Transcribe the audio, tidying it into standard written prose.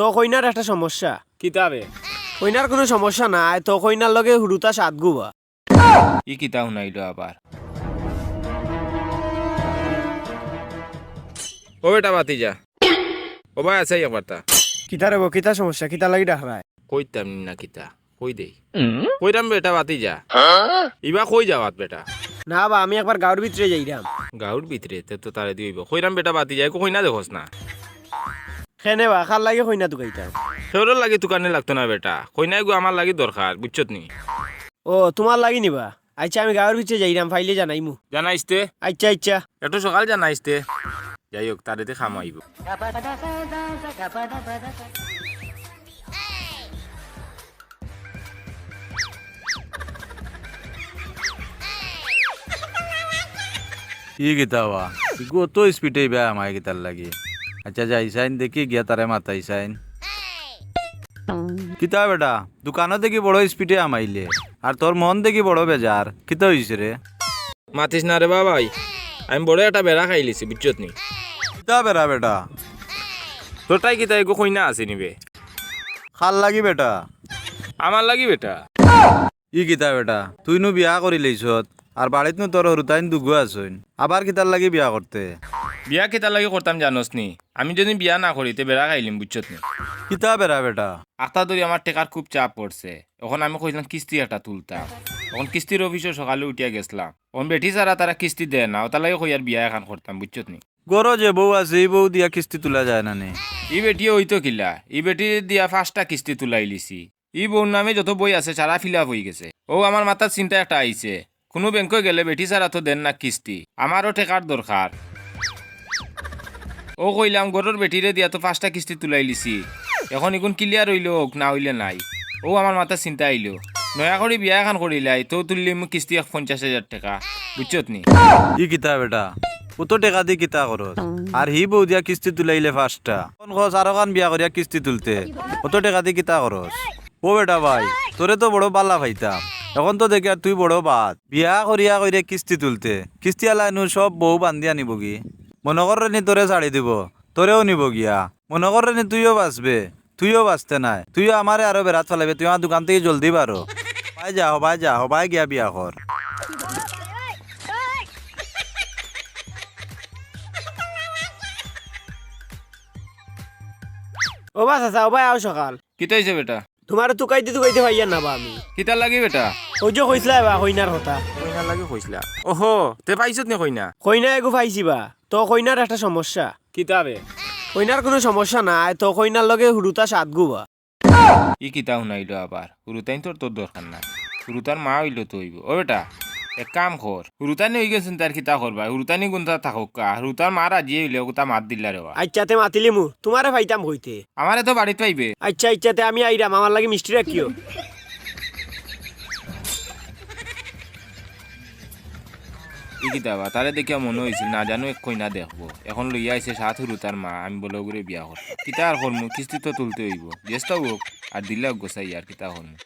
তো কইনার একটা সমস্যা। কিতাবে কইনার কোনো সমস্যা নাই, তো কইনার লগে হুড়ুতা সাত গুবা। ই কিতা শুনাইলো আবার। ও বেটা বাতিজা, ও ভাই আছে একবার তা কিতা রে কিতা সমস্যা, কিতা লাগি ডাকরায়? কইতাম না কিতা কই দেই কইরাম বেটা বাতিজা। ইবা কই যাওয়াত বেটা? না বা আমি একবার গাঁর ভিতরে যাইরাম। গাঁর ভিতরে তো তারে দিব কইরাম বেটা বাতিজা, কই না দেখোস না খেনে বা খার লাগে কইনা দুকাইতাম। সেওর লাগি দোকানে লাগতো না বেটা, কইনাই গো আমার লাগি দরকার বুঝছত নি। ও তোমার লাগি নিবা? আচ্ছা আমি গাঁর ভিতরে যাইরাম, ফাইলে জানাইমু। জানাইছতে আচ্ছা আচ্ছা। এত সকাল জানাইছতে। যাই হোক তারেতে খামাইব। কি গীতাওয়া কত স্পিডে বে আমায় গীতার লাগি। আচ্ছা যাইসাইন দেখি গিয়া তারে মাতাইসাইন। কিতা বেটা দোকানত দেখি বড় স্পিডে আমাইলে, আর তোর মন দেখি বড় বেজার, কিতা হইছে রে? মাতিস না রে বাবাই, আমি বড় একটা বেড়া খাইলিছি বুঝছত নি। কিতা বেড়া বেটা? তোরটাই কিতা এগো কইনা আছে নিবে খাল লাগি বেটা? আমার লাগি বেটা। ই কিতা বেটা তুই নু বিয়া করি লইছত, আর বাড়িত নু তোর হরুতাইন দুগু আসইন, আবার কিতার লাগি বিয়া করতে? বিয়া কেতা লাগি করতাম জানোস নি? আমি যদি বিয়া না করিতে বেড়া খাইলিম বুঝছত নি। কিতা বেড়া বেটা? আখতা ধরি আমার টেকার খুব চাপ পড়ছে, এখন আমি কইলাম কিস্তি একটা তুলতাম। এখন কিস্তির অফিসে সকালে উঠিয়া গেছিলাম, এখন বেটি ছাড়া তারা কিস্তি দেয় না, ওটা লাগে কই আর বিয়া এখন করতাম বুঝছত নি। গরো যে বউ আছে এই বউ দিয়া কিস্তি তোলা যায় না নে? ই বেটিও হইতো কিলা, ই বেটি দিয়া 5টা কিস্তি তুলাই লিছি। ই বউর নামে যত বই আছে সারা ফিল আপ হয়ে গেছে। ও আমার মাথার চিন্তা একটা আইছে, কোনো ব্যাংকে গেলে বেটি ছাড়া তো দেন না কিস্তি, আমারও টেকার দরকার। ও কইলাম গরুর বেটিরে দিয়া তো 5টা কিস্তি তুলাই লিছি, এখন এখন ক্লিয়ার হইলো হোক না হইলে নাই। ও আমার মাথার চিন্তা আইলো, নয়া করে বিয়া এখন করিলাই তো তুললি মোক কিস্তি 50,000 টাকা বুঝছত নি। ই কিতা বেটা কত টেকা দি কিতা করত, আর হি বউ দিয়া কিস্তি তুলাইলে 5টা, কোন খস আরো কান বিয়া করিয়া কিস্তি তুলতে কত টেকা দি কিতা করস? ও বেটা ভাই তোরে তো বড় বালা ভাইতাম, এখন তো দেখি আর তুই বড় বাদ বিয়া করিয়া কইরে কিস্তি তুলতে। কিস্তি আলাইনু সব বউ বান্ধিয়া নিব কি? মনে কর নি তোরে ছাড়ি দিব, তোরেও নিব গিয়া। মনে কর নি তুইও বাঁচবে, তুইও বাঁচতে নাই, তুইও আমারে আরো বেড়াত ফেলাবে, তুই আমার দোকান থেকে জলদি বারো। হবাই যা হবাই গিয়া বিয়া কর। ও বা চাচা, ও ভাই আও সকাল। কিতা হইছে বেটা? তোমার তুকাইতে ভাইয়া না বা আমি। কিতা লাগি বেটা? ওই যে কইসলা বা কইনার কথা। কইনা লাগি কইছিলা? ওহো তে পাইছত নি কইনা? কইনা এগু পাইছি বা, তো কইনার একটা সমস্যা। কিতাবে কইনার কোনো সমস্যা নাই, তো কইনার লগে হুড়ুতা সাত গুবা। ই কিতা শুনাইলো আবার। হুরুতাইন তোর তোর দরকার না, হুরুতার মা হইলো তো হইব। ও বেটা এক কাম কর, হুরুতানি হই গেছেন তার কিতা করবা, হুরুতানি গুনতা থাকুক কা, হুরুতার মা রাজি হইলে ওটা মাত দিলা রে বা। আচ্ছাতে মাতিলি মু, তোমারে পাইতাম কইতে। আমারে তো বাড়িত পাইবে। আচ্ছা ইচ্ছাতে আমি আইরাম, আমার লাগে মিষ্টি রাখিও। ই কিতা বা তারে দেখিয়া মনে হয়েছিল না জানো এক কইনা দেখবো, এখন লইয়া আইছে সাত হুরুতার মা, আমি বলে করে বিয়া কর। কিতা আর করমু, কিস্তি তো তুলতে হইব, চেষ্টা হোক আর দিলে গোসাই আর কিতা করমু।